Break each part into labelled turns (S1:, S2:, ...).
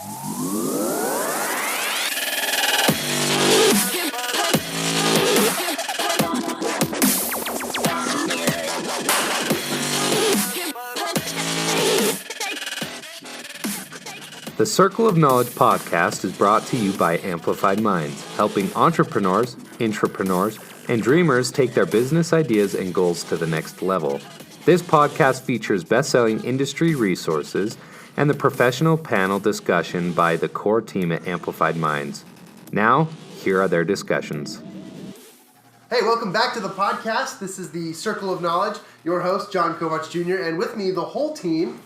S1: The Circle of Knowledge podcast is brought to you by Amplified Minds, helping entrepreneurs, intrapreneurs, and dreamers take their business ideas and goals to the next level. This podcast features best-selling industry resources and the professional panel discussion by the core team at Amplified Minds. Now, here are their discussions.
S2: Hey, welcome back to the podcast. This is the Circle of Knowledge. Your host, John Kovach Jr., and with me, the whole team,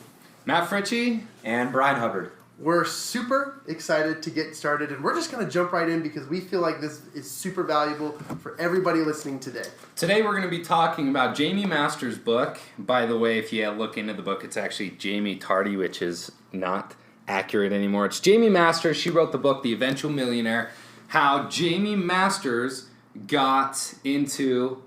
S3: Matt Fritzsche
S4: and Brian Hubbard.
S2: We're super excited to get started, and we're just going to jump right in because we feel like this is super valuable for everybody listening today.
S3: Today we're going to be talking about Jaime Master's book. By the way, if you look into the book, it's actually Jaime Tardy, which is not accurate anymore. It's Jaime Masters. She wrote the book, The Eventual Millionaire, how Jaime Masters got into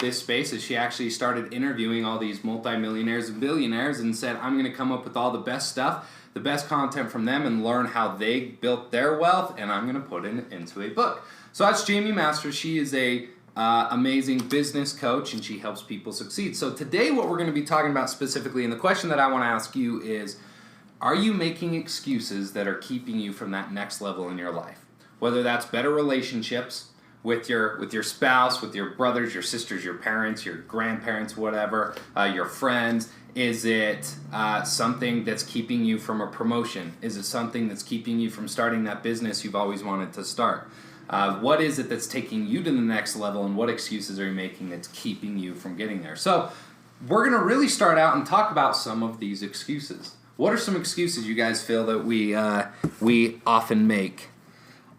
S3: this space as she actually started interviewing all these multimillionaires and billionaires and said, I'm going to come up with all the best stuff, the best content from them, and learn how they built their wealth, and I'm going to put it into a book. So that's Jaime Masters. She is a amazing business coach, and she helps people succeed. So today what we're going to be talking about specifically, and the question that I want to ask you is, are you making excuses that are keeping you from that next level in your life? Whether that's better relationships with your spouse, with your brothers, your sisters, your parents, your grandparents, whatever, your friends. Is it something that's keeping you from a promotion? Is it something that's keeping you from starting that business you've always wanted to start? What is it that's taking you to the next level, and what excuses are you making that's keeping you from getting there? So we're going to really start out and talk about some of these excuses. What are some excuses you guys feel that we often make?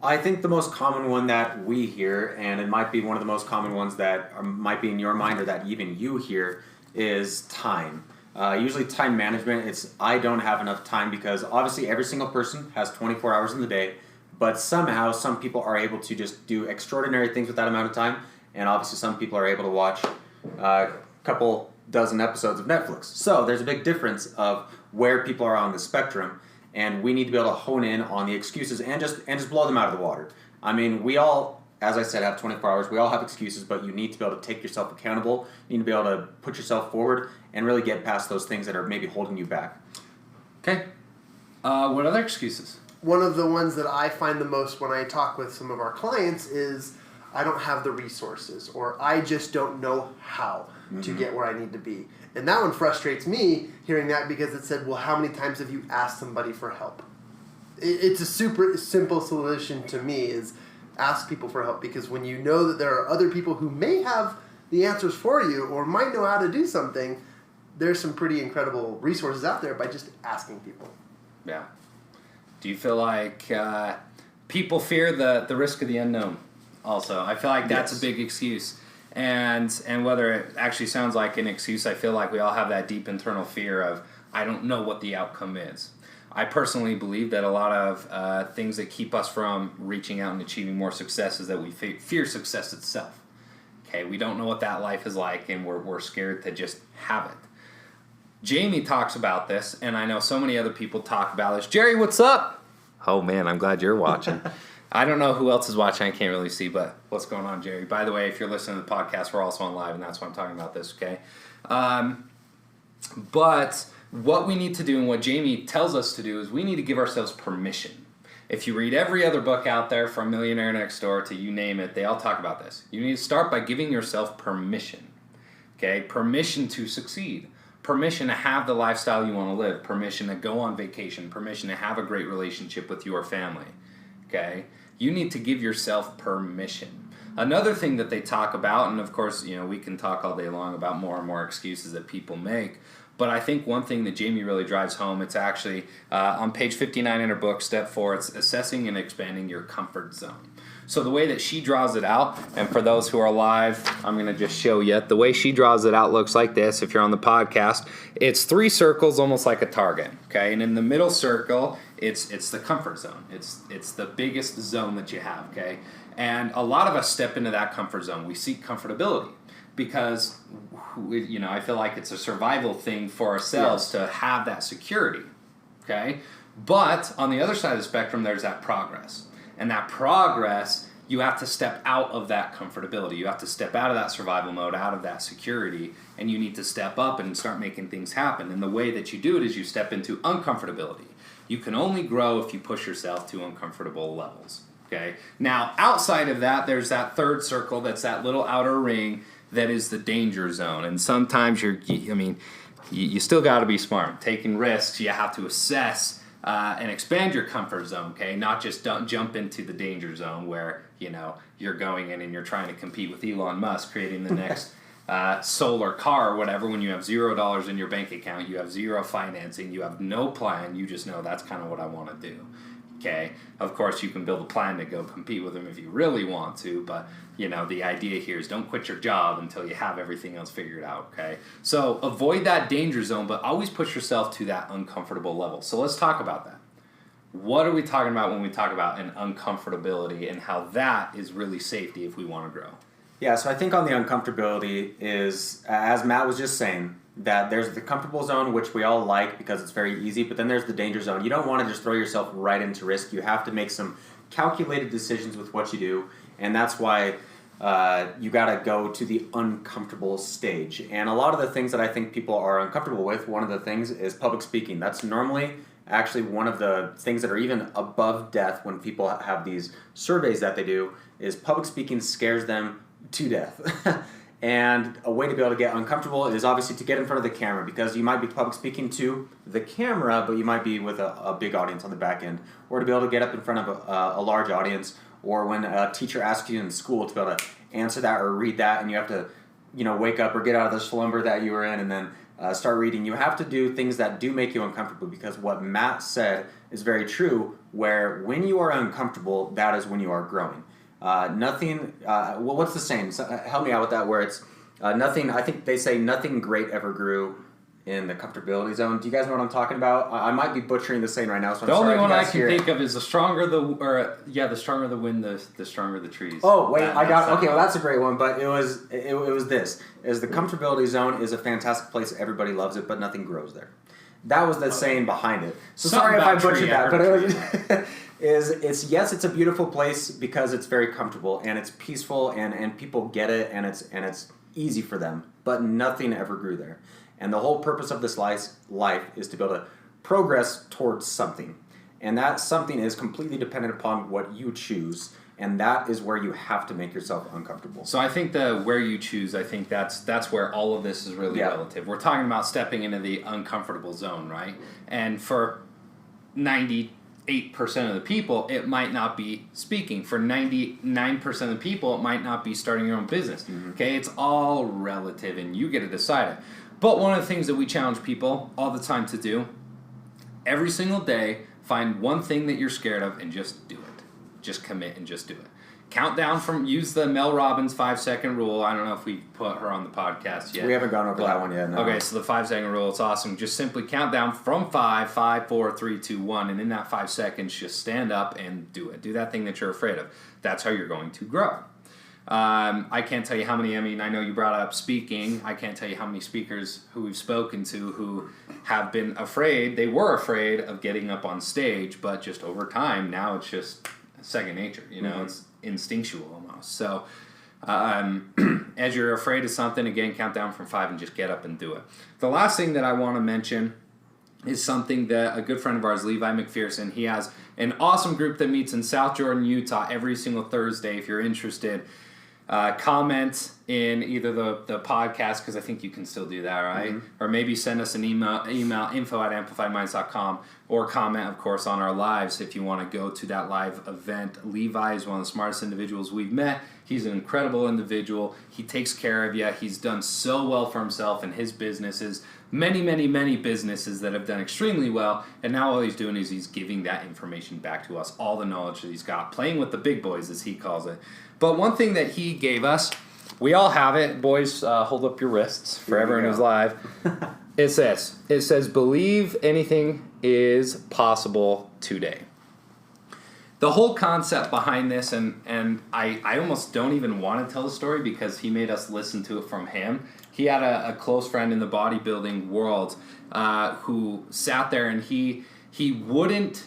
S4: I think the most common one that we hear, and it might be one of the most common ones that might be in your mind or that even you hear, is time. Usually time management, it's I don't have enough time, because obviously every single person has 24 hours in the day, but somehow some people are able to just do extraordinary things with that amount of time, and obviously some people are able to watch a couple dozen episodes of Netflix. So there's a big difference of where people are on the spectrum, and we need to be able to hone in on the excuses and just blow them out of the water. I mean, we all, as I said, have 24 hours. We all have excuses, but you need to be able to take yourself accountable. You need to be able to put yourself forward and really get past those things that are maybe holding you back.
S3: Okay. What other excuses?
S2: One of the ones that I find the most when I talk with some of our clients is I don't have the resources, or I just don't know how to get where I need to be. And that one frustrates me, hearing that, because it said, well, how many times have you asked somebody for help? It's a super simple solution to me, is ask people for help, because when you know that there are other people who may have the answers for you or might know how to do something, there's some pretty incredible resources out there by just asking people.
S3: Yeah. Do you feel like people fear the risk of the unknown also? I feel like that's a big excuse. And whether it actually sounds like an excuse, I feel like we all have that deep internal fear of, I don't know what the outcome is. I personally believe that a lot of things that keep us from reaching out and achieving more success is that we fear success itself. Okay, we don't know what that life is like, and we're scared to just have it. Jaime talks about this, and I know so many other people talk about this. Jerry, what's up? Oh man, I'm glad you're watching. I don't know who else is watching. I can't really see, but what's going on, Jerry? By the way, if you're listening to the podcast, we're also on live, and that's why I'm talking about this, okay? But what we need to do, and what Jaime tells us to do, is we need to give ourselves permission. If you read every other book out there, from Millionaire Next Door to you name it, they all talk about this. You need to start by giving yourself permission, okay? Permission to succeed. Permission to have the lifestyle you want to live. Permission to go on vacation. Permission to have a great relationship with your family, okay? You need to give yourself permission. Another thing that they talk about, and of course, you know, we can talk all day long about more and more excuses that people make, but I think one thing that Jaime really drives home, it's actually on page 59 in her book, step 4, it's assessing and expanding your comfort zone. So the way that she draws it out, and for those who are live, I'm going to just show you. The way she draws it out looks like this. If you're on the podcast, it's 3 circles, almost like a target. Okay, and in the middle circle, it's the comfort zone. It's the biggest zone that you have. Okay, and a lot of us step into that comfort zone. We seek comfortability because I feel like it's a survival thing for ourselves to have that security. Okay. But on the other side of the spectrum, there's that progress. And that progress, you have to step out of that comfortability. You have to step out of that survival mode, out of that security, and you need to step up and start making things happen. And the way that you do it is you step into uncomfortability. You can only grow if you push yourself to uncomfortable levels. Okay. Now, outside of that, there's that third circle that's that little outer ring that is the danger zone. And sometimes you still got to be smart. Taking risks, you have to assess and expand your comfort zone, okay? Not just don't jump into the danger zone where, you're going in and you're trying to compete with Elon Musk creating the next solar car or whatever when you have $0 in your bank account, you have zero financing, you have no plan, you just know that's kind of what I want to do. Okay, of course you can build a plan to go compete with them if you really want to, but the idea here is don't quit your job until you have everything else figured out, okay? So avoid that danger zone, but always push yourself to that uncomfortable level. So let's talk about that. What are we talking about when we talk about an uncomfortability and how that is really safety if we want to grow?
S4: Yeah, so I think on the uncomfortability is, as Matt was just saying, that there's the comfortable zone, which we all like because it's very easy, but then there's the danger zone. You don't want to just throw yourself right into risk. You have to make some calculated decisions with what you do, and that's why you got to go to the uncomfortable stage. And a lot of the things that I think people are uncomfortable with, one of the things is public speaking. That's normally actually one of the things that are even above death when people have these surveys that they do, is public speaking scares them to death. And a way to be able to get uncomfortable is obviously to get in front of the camera, because you might be public speaking to the camera, but you might be with a big audience on the back end. Or to be able to get up in front of a large audience, or when a teacher asks you in school to be able to answer that or read that, and you have to wake up or get out of the slumber that you were in and then start reading. You have to do things that do make you uncomfortable, because what Matt said is very true, where when you are uncomfortable, that is when you are growing. What's the saying? So, help me out with that, where it's nothing, I think they say nothing great ever grew in the comfortability zone. Do you guys know what I'm talking about? I might be butchering the saying right now, so I'm sorry.
S3: The only one I can think of is the stronger the wind, the stronger the trees.
S4: Oh, wait, well, that's a great one, but it was this, is the comfortability zone is a fantastic place, everybody loves it, but nothing grows there. That was the saying behind it. So sorry if I butchered that, but it was, it's a beautiful place because it's very comfortable and it's peaceful and people get it and it's easy for them, but nothing ever grew there. And the whole purpose of this life is to be able to progress towards something. And that something is completely dependent upon what you choose, and that is where you have to make yourself uncomfortable.
S3: So I think where you choose, I think that's where all of this is really relative. We're talking about stepping into the uncomfortable zone, right? And for 98% of the people, it might not be speaking. For 99% of the people, it might not be starting your own business. Mm-hmm. Okay, it's all relative, and you get to decide it. But one of the things that we challenge people all the time to do, every single day, find one thing that you're scared of and just do it. Just commit and just do it. Count down use the Mel Robbins 5-second rule. I don't know if we put her on the podcast yet.
S4: We haven't gone over that one yet, no.
S3: Okay, so the 5-second rule, it's awesome. Just simply count down from 5, 4, 3, 2, 1, and in that 5 seconds, just stand up and do it. Do that thing that you're afraid of. That's how you're going to grow. I can't tell you how many, I know you brought up speaking. I can't tell you how many speakers who we've spoken to who have been afraid. They were afraid of getting up on stage, but just over time, now it's just second nature. Mm-hmm. It's instinctual almost. So as you're afraid of something, again, count down from 5 and just get up and do it. The last thing that I want to mention is something that a good friend of ours, Levi McPherson, he has an awesome group that meets in South Jordan, Utah every single Thursday. If you're interested, comment in either the podcast, because I think you can still do that, right? Mm-hmm. Or maybe send us an email info@amplifiedminds.com, or comment, of course, on our lives if you want to go to that live event. Levi is one of the smartest individuals we've met. He's an incredible individual. He takes care of you. He's done so well for himself and his businesses. Many, many, many businesses that have done extremely well. And now all he's doing is he's giving that information back to us, all the knowledge that he's got, playing with the big boys, as he calls it. But one thing that he gave us, we all have it. Boys, hold up your wrists for everyone who's live. It says, believe anything is possible today. The whole concept behind this, and I almost don't even want to tell the story because he made us listen to it from him. He had a close friend in the bodybuilding world who sat there, and he he wouldn't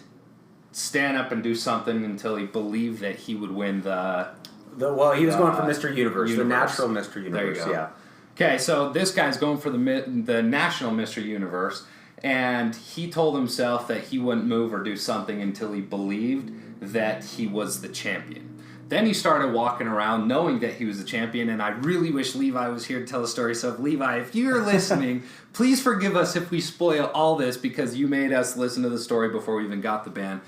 S3: stand up and do something until he believed that he would win
S4: Well, he was going for Mr. Universe, the natural Mr. Universe.
S3: There you go.
S4: Yeah.
S3: Okay, so this guy's going for the national Mr. Universe, and he told himself that he wouldn't move or do something until he believed that he was the champion. Then he started walking around knowing that he was the champion, and I really wish Levi was here to tell the story. So, Levi, if you're listening, please forgive us if we spoil all this because you made us listen to the story before we even got the band.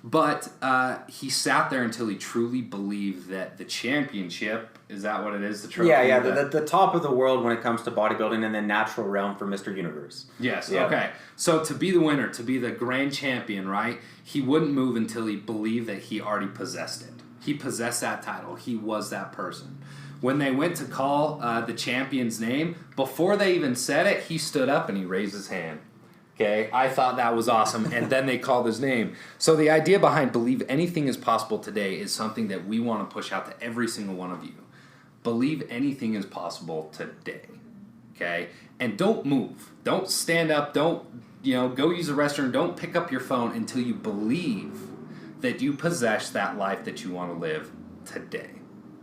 S3: But he sat there until he truly believed that the championship, is that what it is? The trophy?
S4: Yeah, the top of the world when it comes to bodybuilding and the natural realm for Mr. Universe.
S3: Yes,
S4: yeah.
S3: Okay. So to be the winner, to be the grand champion, right, he wouldn't move until he believed that he already possessed it. He possessed that title. He was that person. When they went to call the champion's name, before they even said it, he stood up and he raised his hand. Okay, I thought that was awesome, and then they called his name. So the idea behind believe anything is possible today is something that we want to push out to every single one of you. Believe anything is possible today, okay? And don't move. Don't stand up. Don't, go use the restroom. Don't pick up your phone until you believe that you possess that life that you want to live today,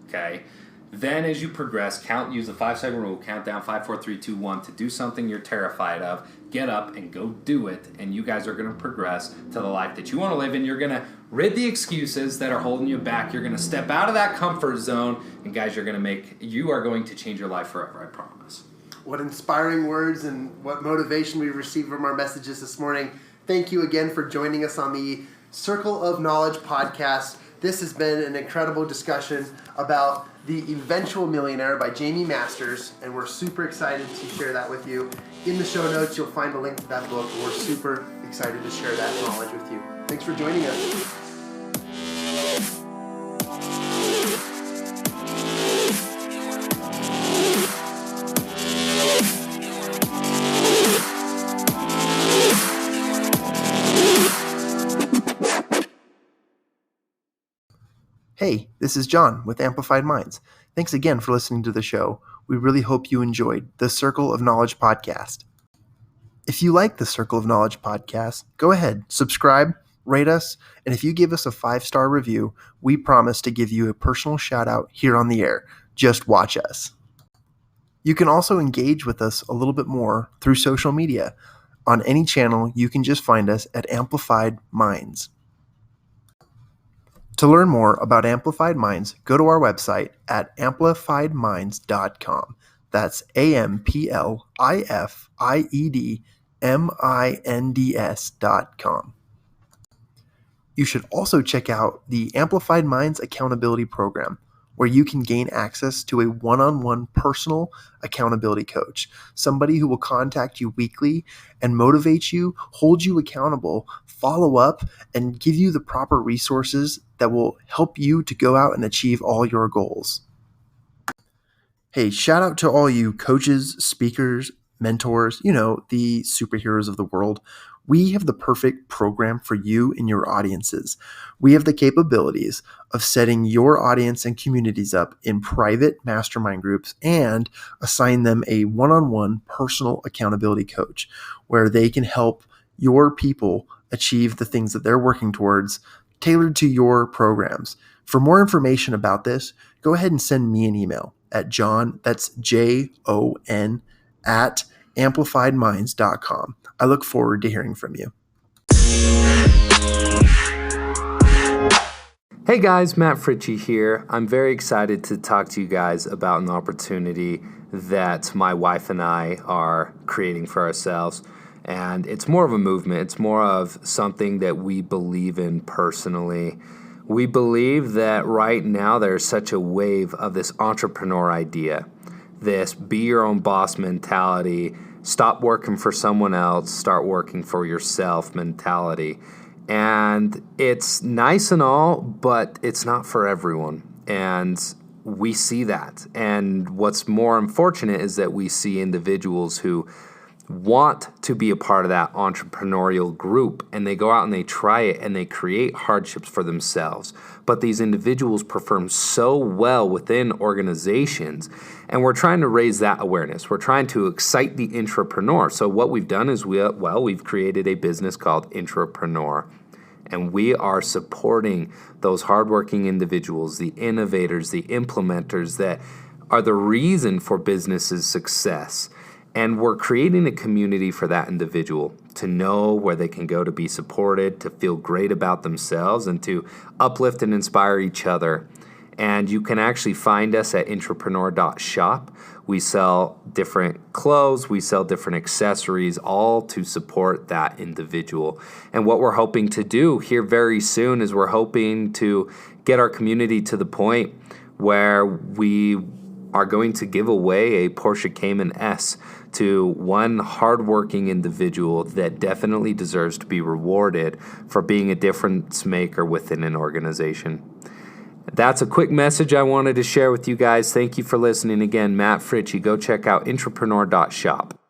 S3: okay? Then as you progress, use the 5-second rule, count down 5, 4, 3, 2, 1 to do something you're terrified of. Get up and go do it, and you guys are going to progress to the life that you want to live, and you're going to rid the excuses that are holding you back. You're going to step out of that comfort zone, and guys, you are going to change your life forever, I promise.
S2: What inspiring words and what motivation we received from our messages this morning. Thank you again for joining us on the Circle of Knowledge podcast. This has been an incredible discussion about The Eventual Millionaire by Jaime Masters, and we're super excited to share that with you. In the show notes, you'll find a link to that book, and we're super excited to share that knowledge with you. Thanks for joining us. Hey, this is John with Amplified Minds. Thanks again for listening to the show. We really hope you enjoyed the Circle of Knowledge podcast. If you like the Circle of Knowledge podcast, go ahead, subscribe, rate us, and if you give us a 5-star review, we promise to give you a personal shout out here on the air. Just watch us. You can also engage with us a little bit more through social media. On any channel, you can just find us at Amplified Minds. To learn more about Amplified Minds, go to our website at amplifiedminds.com. That's AMPLIFIEDMINDS.com. You should also check out the Amplified Minds Accountability Program, where you can gain access to a one-on-one personal accountability coach, somebody who will contact you weekly and motivate you, hold you accountable, follow up, and give you the proper resources that will help you to go out and achieve all your goals. Hey, shout out to all you coaches, speakers, mentors, the superheroes of the world. We have the perfect program for you and your audiences. We have the capabilities of setting your audience and communities up in private mastermind groups and assign them a one-on-one personal accountability coach where they can help your people achieve the things that they're working towards tailored to your programs. For more information about this, go ahead and send me an email at John, that's JON, at amplifiedminds.com. I look forward to hearing from you.
S1: Hey guys, Matt Fritzsche here. I'm very excited to talk to you guys about an opportunity that my wife and I are creating for ourselves. And it's more of a movement. It's more of something that we believe in personally. We believe that right now there's such a wave of this entrepreneur idea, this be your own boss mentality, stop working for someone else, start working for yourself mentality. And it's nice and all, but it's not for everyone. And we see that. And what's more unfortunate is that we see individuals who want to be a part of that entrepreneurial group, and they go out and they try it and they create hardships for themselves. But these individuals perform so well within organizations, and we're trying to raise that awareness. We're trying to excite the intrapreneur. So what we've done is we've created a business called Intrapreneur, and we are supporting those hardworking individuals, the innovators, the implementers that are the reason for business's success. And we're creating a community for that individual to know where they can go to be supported, to feel great about themselves, and to uplift and inspire each other. And you can actually find us at intrapreneur.shop. We sell different clothes, we sell different accessories, all to support that individual. And what we're hoping to do here very soon is we're hoping to get our community to the point where we are going to give away a Porsche Cayman S to one hardworking individual that definitely deserves to be rewarded for being a difference maker within an organization. That's a quick message I wanted to share with you guys. Thank you for listening again. Matt Fritzsche. Go check out intrapreneur.shop.